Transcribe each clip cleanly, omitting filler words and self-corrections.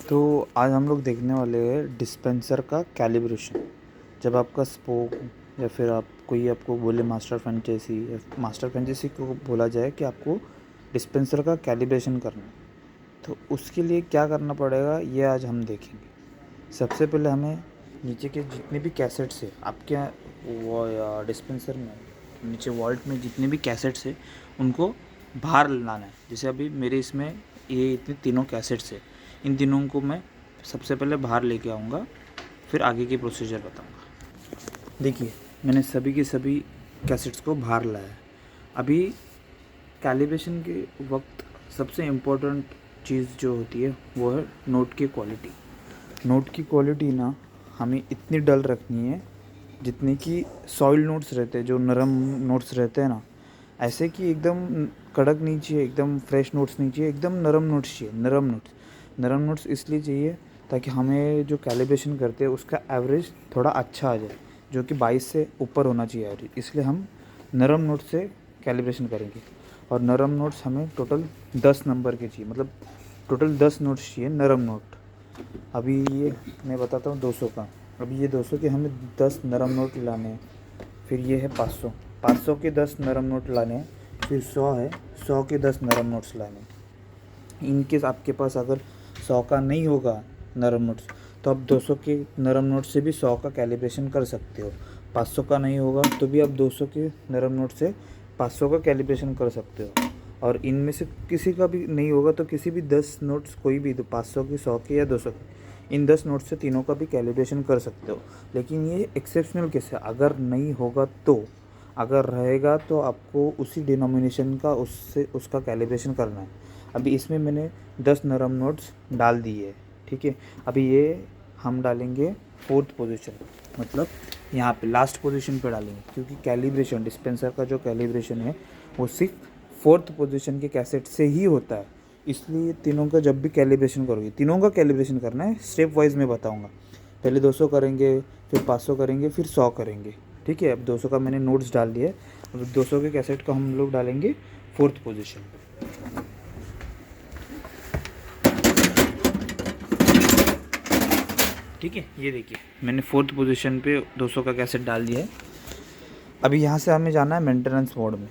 तो आज हम लोग देखने वाले हैं डिस्पेंसर का कैलिब्रेशन। जब आपका स्पोक या फिर आप कोई आपको बोले मास्टर फ्रेंचाइजी को बोला जाए कि आपको डिस्पेंसर का कैलिब्रेशन करना है, तो उसके लिए क्या करना पड़ेगा ये आज हम देखेंगे। सबसे पहले हमें नीचे के जितने भी कैसेट्स है आपके वो या डिस्पेंसर में, नीचे वॉल्ट में जितने भी कैसेट्स है उनको बाहर लाना है। जैसे अभी मेरे इसमें ये इतने तीनों कैसेट्स है, इन तीनों को मैं सबसे पहले बाहर लेके आऊँगा, फिर आगे की प्रोसीजर बताऊँगा। देखिए, मैंने सभी के सभी कैसेट्स को बाहर लाया है। अभी कैलिब्रेशन के वक्त सबसे इम्पोर्टेंट चीज़ जो होती है वो है नोट की क्वालिटी। नोट की क्वालिटी ना हमें इतनी डल रखनी है जितने कि सॉइल नोट्स रहते हैं, जो नरम नोट्स रहते हैं ना, ऐसे कि एकदम कड़क नहीं चाहिए, एकदम फ्रेश नोट्स नहीं चाहिए, एकदम नरम नोट्स चाहिए। नरम नोट्स इसलिए चाहिए ताकि हमें जो कैलिब्रेशन करते हैं उसका एवरेज थोड़ा अच्छा आ जाए, जो कि 22 से ऊपर होना चाहिए एवरेज। इसलिए हम नरम नोट से कैलिब्रेशन करेंगे। और नरम नोट्स हमें टोटल 10 नंबर के चाहिए, मतलब टोटल 10 नोट्स चाहिए नरम नोट। अभी ये मैं बताता हूँ 200 का। अभी ये 200 के हमें 10 नरम नोट लाने हैं। फिर ये है 500 के 10 नरम नोट लाने हैं। फिर 100 है, 100 के 10 नरम नोट्स लाने हैं। इनकेस आपके पास अगर 100 का नहीं होगा नरम नोट्स, तो आप 200 के नरम नोट से भी 100 का कैलिब्रेशन कर सकते हो। 500 का नहीं होगा तो भी आप 200 के नरम नोट से 500 का कैलिब्रेशन कर सकते हो। और इनमें से किसी का भी नहीं होगा तो किसी भी 10 नोट्स, कोई भी, तो 500 के, 100 के या 200 के, इन 10 नोट से तीनों का भी कैलिब्रेशन कर सकते हो। लेकिन ये एक्सेप्शनल केस है। अगर नहीं होगा तो, अगर रहेगा तो आपको उसी डिनोमिनेशन का उससे उसका कैलिब्रेशन करना है। अभी इसमें मैंने 10 नरम नोट्स डाल दिए है, ठीक है। अभी ये हम डालेंगे 4th पोजीशन, मतलब यहाँ पे लास्ट पोजीशन पे डालेंगे, क्योंकि कैलिब्रेशन डिस्पेंसर का जो कैलिब्रेशन है वो सिर्फ 4th पोजीशन के कैसेट से ही होता है। इसलिए तीनों का जब भी कैलिब्रेशन करोगे, तीनों का कैलिब्रेशन करना है, स्टेप वाइज में बताऊँगा। पहले 200 करेंगे, फिर 500 करेंगे, फिर 100 करेंगे, ठीक है। अब 200 का मैंने नोट्स डाल दिया। अब 200 के कैसेट का हम लोग डालेंगे 4th पोजीशन। ठीक है, ये देखिए मैंने 4th पोजीशन पे 200 का कैसेट डाल दिया है। अभी यहाँ से हमें जाना है मेंटेनेंस मोड में।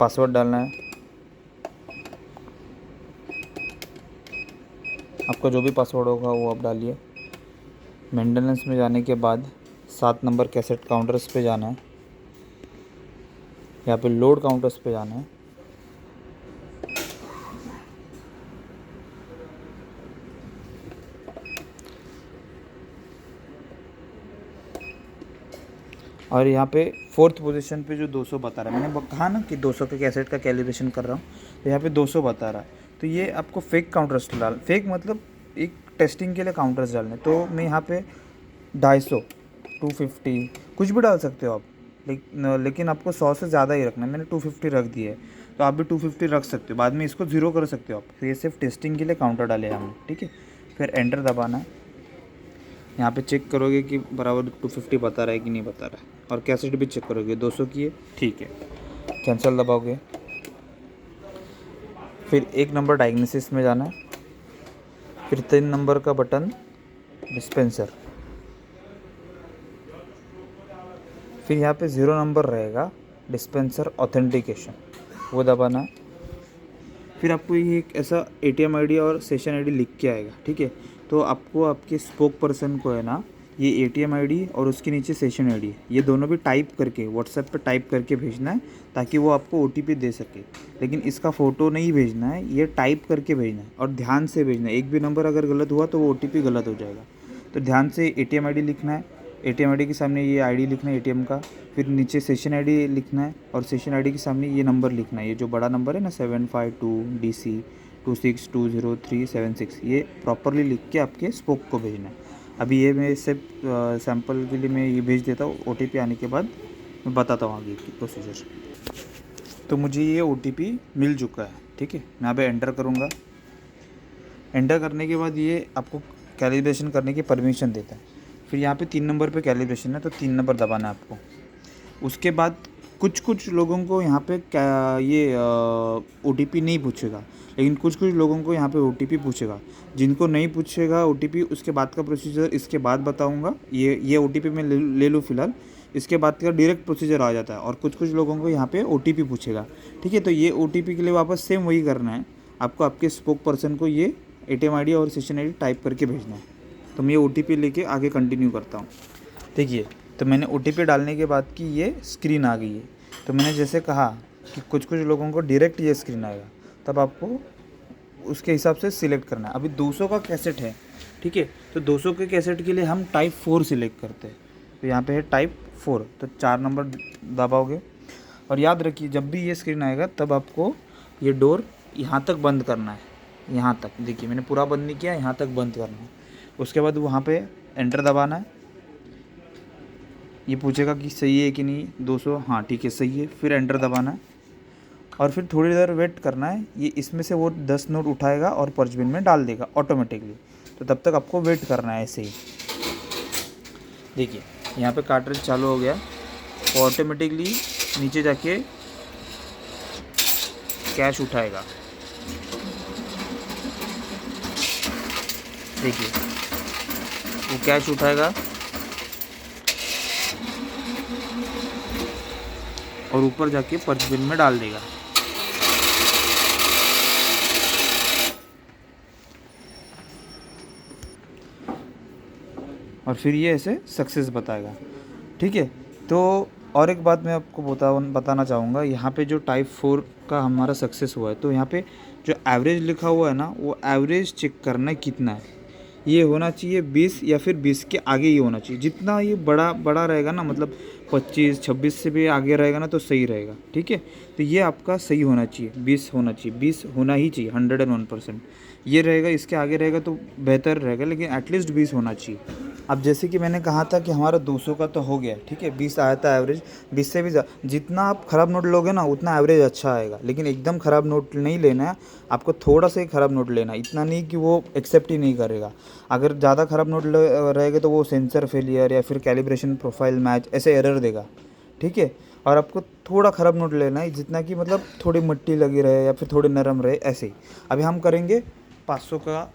पासवर्ड डालना है, आपका जो भी पासवर्ड होगा वो आप डालिए। मेंटेनेंस में जाने के बाद 7 नंबर कैसेट काउंटर्स पे जाना है, यहाँ पे लोड काउंटर्स पे जाना है। और यहाँ पे 4th पोजीशन पे जो 200 बता रहा है, मैंने कहा ना कि 200 के कैसेट का कैलिब्रेशन कर रहा हूँ, तो यहाँ पे 200 बता रहा है। तो ये आपको फेक काउंटर्स डाल, फेक मतलब एक टेस्टिंग के लिए काउंटर्स डालने। तो मैं यहाँ पे 250, 250 कुछ भी डाल सकते हो आप, लेकिन आपको 100 से ज़्यादा ही रखना है। मैंने 250 रख दिए है, तो आप भी 250 रख सकते हो। बाद में इसको 0 कर सकते हो आप। तो ये सिर्फ टेस्टिंग के लिए काउंटर डाले हमने, ठीक है। फिर एंटर दबाना है। यहाँ पे चेक करोगे कि बराबर 250 बता रहा है कि नहीं बता रहा है, और कैसेट भी चेक करोगे 200 की है, ठीक है। कैंसिल दबाओगे, फिर 1 नंबर डायग्नोसिस में जाना है, फिर 3 नंबर का बटन डिस्पेंसर, फिर यहाँ पे 0 नंबर रहेगा डिस्पेंसर ऑथेंटिकेशन, वो दबाना है। फिर आपको ये एक ऐसा ATM ID और सेशन ID लिख के आएगा, ठीक है। तो आपको आपके स्पोक पर्सन को है ना, ये ATM ID और उसके नीचे सेशन ID, ये दोनों भी टाइप करके व्हाट्सएप पे टाइप करके भेजना है, ताकि वो आपको OTP दे सके। लेकिन इसका फ़ोटो नहीं भेजना है, ये टाइप करके भेजना है, और ध्यान से भेजना है। एक भी नंबर अगर गलत हुआ तो वो OTP गलत हो जाएगा। तो ध्यान से ATM ID लिखना है, ATM ID के सामने ये ID लिखना है ATM का, फिर नीचे सेशन ID लिखना है, और सेशन ID के सामने ये नंबर लिखना है, ये जो बड़ा नंबर है ना 752DC 26203676, ये प्रॉपरली लिख के आपके स्पोक को भेजना है। अभी ये मैं सिर्फ सैम्पल के लिए मैं ये भेज देता हूँ। OTP आने के बाद मैं बताता हूँ आगे की प्रोसीजर। तो मुझे ये OTP मिल चुका है, ठीक है। मैं यहाँ पे एंटर करूँगा। एंटर करने के बाद ये आपको कैलिब्रेशन करने की परमिशन देता है। फिर यहाँ पे 3 नंबर पे कैलिब्रेशन है, तो 3 नंबर दबाना है आपको। उसके बाद कुछ कुछ लोगों को यहाँ पे क्या ये OTP नहीं पूछेगा, लेकिन कुछ कुछ लोगों को यहाँ पे OTP पूछेगा। जिनको नहीं पूछेगा OTP, उसके बाद का प्रोसीजर इसके बाद बताऊँगा। ये OTP मैं ले लूँ फ़िलहाल, इसके बाद का डायरेक्ट प्रोसीजर आ जाता है। और कुछ कुछ लोगों को यहाँ पे OTP पूछेगा, ठीक है। तो ये OTP के लिए वापस सेम वही करना है आपको, आपके स्पोक पर्सन को ये ATM ID और सेशन ID टाइप करके भेजना है। तो मैं ये OTP लेके आगे कंटिन्यू करता हूँ। देखिए, तो मैंने OTP डालने के बाद की ये स्क्रीन आ गई है। तो मैंने जैसे कहा कि कुछ कुछ लोगों को डायरेक्ट ये स्क्रीन आएगा, तब आपको उसके हिसाब से सिलेक्ट करना है। अभी 200 का कैसेट है, ठीक है। तो 200 के कैसेट के लिए हम टाइप 4 सिलेक्ट करते हैं। तो यहाँ पे है टाइप 4, तो 4 नंबर दबाओगे। और याद रखिए, जब भी ये स्क्रीन आएगा तब आपको ये डोर यहाँ तक बंद करना है। यहाँ तक देखिए, मैंने पूरा बंद नहीं किया, यहाँ तक बंद करना है। उसके बाद वहाँ पे एंटर दबाना है। ये पूछेगा कि सही है कि नहीं 200, हाँ ठीक है सही है, फिर एंटर दबाना है। और फिर थोड़ी देर वेट करना है। ये इसमें से वो 10 नोट उठाएगा और पर्च बिन में डाल देगा ऑटोमेटिकली। तो तब तक आपको वेट करना है ऐसे ही। देखिए, यहाँ पे कार्ट्रिज चालू हो गया, वो ऑटोमेटिकली नीचे जाके कैश उठाएगा। देखिए, वो कैश उठाएगा और ऊपर जाके पर्च बिन में डाल देगा। और फिर ये ऐसे सक्सेस बताएगा, ठीक है। तो और एक बात मैं आपको बताना चाहूँगा, यहाँ पे जो टाइप 4 का हमारा सक्सेस हुआ है, तो यहाँ पे जो एवरेज लिखा हुआ है ना, वो एवरेज चेक करना है कितना है। ये होना चाहिए 20 या फिर 20 के आगे ही होना चाहिए। जितना ये बड़ा बड़ा रहेगा ना, मतलब 25 26 से भी आगे रहेगा ना, तो सही रहेगा, ठीक है। तो ये आपका सही होना चाहिए, 20 होना चाहिए, 20 होना ही चाहिए 101%। ये रहेगा, इसके आगे रहेगा तो बेहतर रहेगा, लेकिन एटलीस्ट 20 होना चाहिए। अब जैसे कि मैंने कहा था कि हमारा 200 का तो हो गया, ठीक है, 20 आया था एवरेज। 20 से भी जितना आप ख़राब नोट लोगे ना, उतना एवरेज अच्छा आएगा। लेकिन एकदम ख़राब नोट नहीं लेना है आपको, थोड़ा सा ही ख़राब नोट लेना है, इतना नहीं कि वो एक्सेप्ट ही नहीं करेगा। अगर ज़्यादा ख़राब नोट रहेगा तो वो सेंसर फेलियर या फिर कैलिब्रेशन प्रोफाइल मैच ऐसे एरर देगा, ठीक है। और आपको थोड़ा ख़राब नोट लेना है, जितना कि मतलब थोड़ी मिट्टी लगी रहे या फिर थोड़ी नरम रहे, ऐसे ही। अभी हम करेंगे 500 का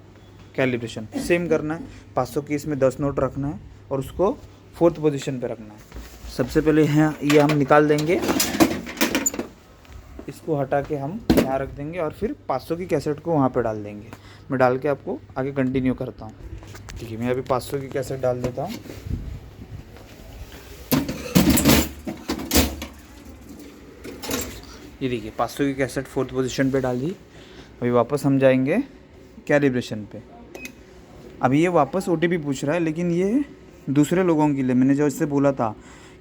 कैलिब्रेशन। सेम करना है, 500 की इसमें 10 नोट रखना है और उसको 4th पोजीशन पे रखना है। सबसे पहले यहाँ ये हम निकाल देंगे, इसको हटा के हम यहाँ रख देंगे और फिर 500 की कैसेट को वहाँ पे डाल देंगे। मैं डाल के आपको आगे कंटिन्यू करता हूँ। ठीक है, मैं अभी 500 की कैसेट डाल देता हूँ। ये देखिए, 500 की कैसेट 4th पोजीशन पे डाल दी। अभी वापस हम जाएंगे कैलिब्रेशन पे। अभी ये वापस OTP पूछ रहा है, लेकिन ये दूसरे लोगों के लिए। मैंने जो इससे बोला था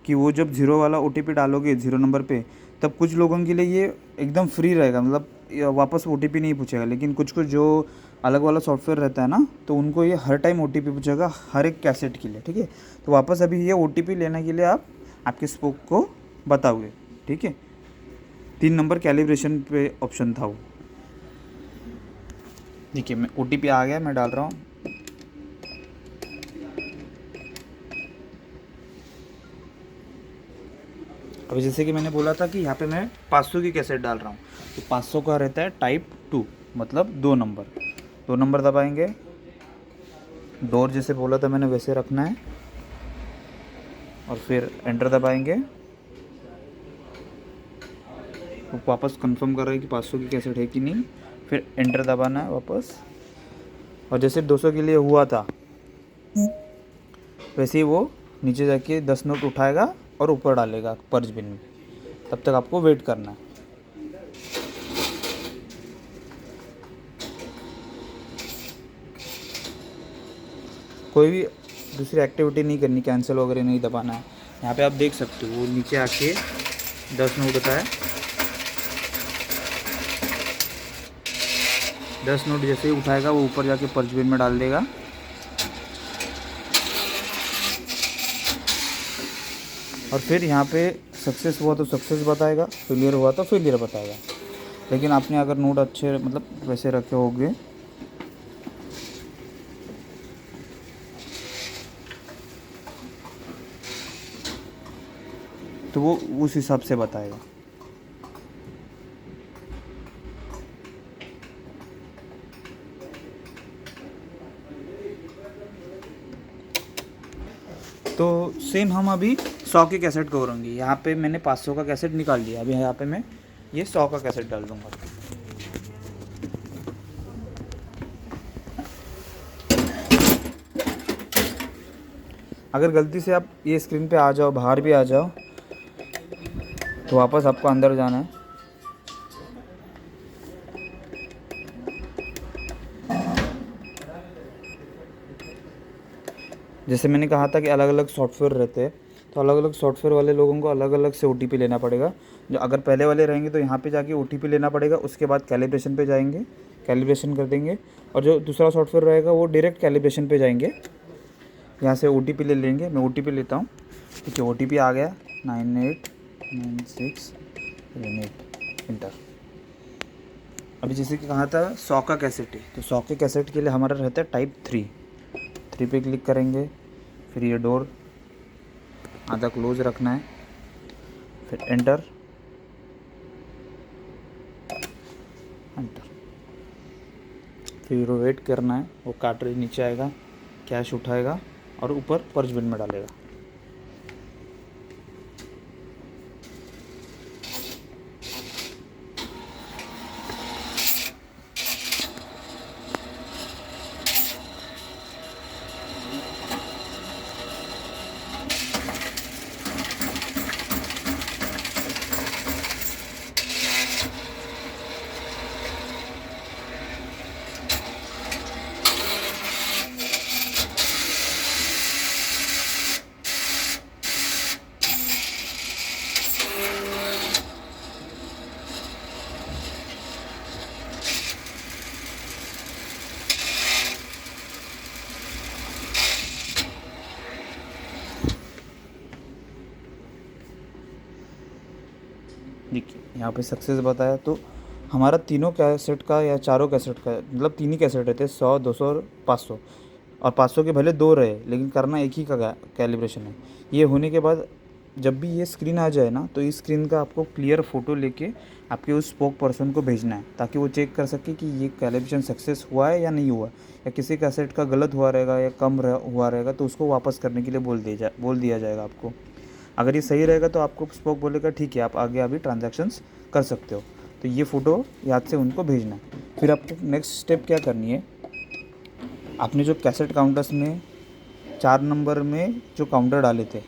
कि वो जब 0 वाला OTP डालोगे 0 नंबर पे, तब कुछ लोगों के लिए ये एकदम फ्री रहेगा, मतलब वापस OTP नहीं पूछेगा। लेकिन कुछ कुछ जो अलग वाला सॉफ्टवेयर रहता है ना, तो उनको ये हर टाइम OTP पूछेगा हर एक कैसेट के लिए, ठीक है। तो वापस अभी ये OTP लेने के लिए आप आपके स्पोक को बताओगे, ठीक है। 3 नंबर कैलिब्रेशन पे ऑप्शन था वो। देखिए, मैं OTP आ गया, मैं डाल रहा हूँ। अभी जैसे कि मैंने बोला था कि यहाँ पे मैं 500 की कैसेट डाल रहा हूँ, तो 500 का रहता है टाइप 2, मतलब 2 नंबर। 2 नंबर दबाएंगे, डोर जैसे बोला था मैंने वैसे रखना है, और फिर एंटर दबाएंगे। वो वापस कंफर्म कर रहा है कि 500 की कैसेट है कि नहीं, फिर एंटर दबाना है वापस। और जैसे 200 के लिए हुआ था वैसे ही वो नीचे जाके 10 नोट उठाएगा और ऊपर डालेगा पर्च बिन में। तब तक आपको वेट करना है। कोई भी दूसरी एक्टिविटी नहीं करनी, कैंसिल वगैरह नहीं दबाना है। यहाँ पे आप देख सकते हो वो नीचे आके 10 नोट होता है। 10 नोट जैसे ही उठाएगा वो ऊपर जाके पर्च बिन में डाल देगा। और फिर यहाँ पे सक्सेस हुआ तो सक्सेस बताएगा, फेलियर हुआ तो फेलियर बताएगा। लेकिन आपने अगर नोट अच्छे मतलब वैसे रखे होंगे तो वो उस हिसाब से बताएगा। तो सेम हम अभी 100 के कैसेट को करेंगे। यहाँ पे मैंने 500 का कैसेट निकाल लिया, अभी यहाँ पे मैं ये 100 का कैसेट डाल दूँगा। अगर गलती से आप ये स्क्रीन पे आ जाओ, बाहर भी आ जाओ, तो वापस आपको अंदर जाना है। जैसे मैंने कहा था कि अलग अलग सॉफ्टवेयर रहते हैं, तो अलग अलग सॉफ्टवेयर वाले लोगों को अलग अलग से OTP लेना पड़ेगा। जो अगर पहले वाले रहेंगे तो यहाँ पे जाके OTP लेना पड़ेगा, उसके बाद कैलिब्रेशन पे जाएंगे, कैलिब्रेशन कर देंगे। और जो दूसरा सॉफ्टवेयर रहेगा वो डायरेक्ट कैलिब्रेशन पे जाएंगे, यहाँ से OTP ले लेंगे। मैं OTP लेता हूँ। ठीक है, OTP आ गया 989678, इंटर। अभी जैसे कि कहा था 100 का कैसेट है, तो 100 के कैसेट के लिए हमारा रहता है टाइप 3 पे क्लिक करेंगे। फिर ये डोर आधा क्लोज रखना है, फिर एंटर, एंटर। फिर वेट करना है, वो कार्ट्रिज नीचे आएगा, कैश उठाएगा और ऊपर पर्च बिन में डालेगा। देखिए यहाँ पे सक्सेस बताया। तो हमारा तीनों कैसेट का या चारों कैसेट का, मतलब 3 ही कैसेट रहते हैं, 100, 200 और 500। और 500 के भले 2 रहे, लेकिन करना एक ही का कैलिब्रेशन है। ये होने के बाद जब भी ये स्क्रीन आ जाए ना, तो इस स्क्रीन का आपको क्लियर फ़ोटो लेके आपके उस स्पोक पर्सन को भेजना है, ताकि वो चेक कर सके कि ये कैलिब्रेशन सक्सेस हुआ है या नहीं हुआ, या किसी कैसेट का गलत हुआ रहेगा या कम हुआ रहेगा तो उसको वापस करने के लिए बोल दिया जाएगा आपको। अगर ये सही रहेगा तो आपको स्पोक बोलेगा ठीक है, आप आगे अभी ट्रांजैक्शंस कर सकते हो। तो ये फ़ोटो याद से उनको भेजना है। फिर आपको नेक्स्ट स्टेप क्या करनी है, आपने जो कैसेट काउंटर्स में 4 नंबर में जो काउंटर डाले थे,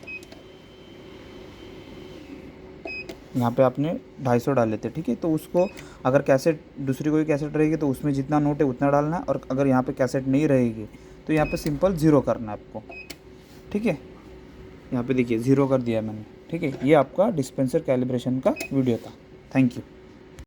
यहाँ पे आपने 250 डाले थे, ठीक है। तो उसको अगर कैसेट दूसरी कोई कैसेट रहेगी तो उसमें जितना नोट है उतना डालना है, और अगर यहाँ पे कैसेट नहीं रहेगी तो यहाँ पे सिंपल 0 करना है आपको, ठीक है। यहाँ पे देखिए 0 कर दिया मैंने, ठीक है। ये आपका डिस्पेंसर कैलिब्रेशन का वीडियो था। Thank you.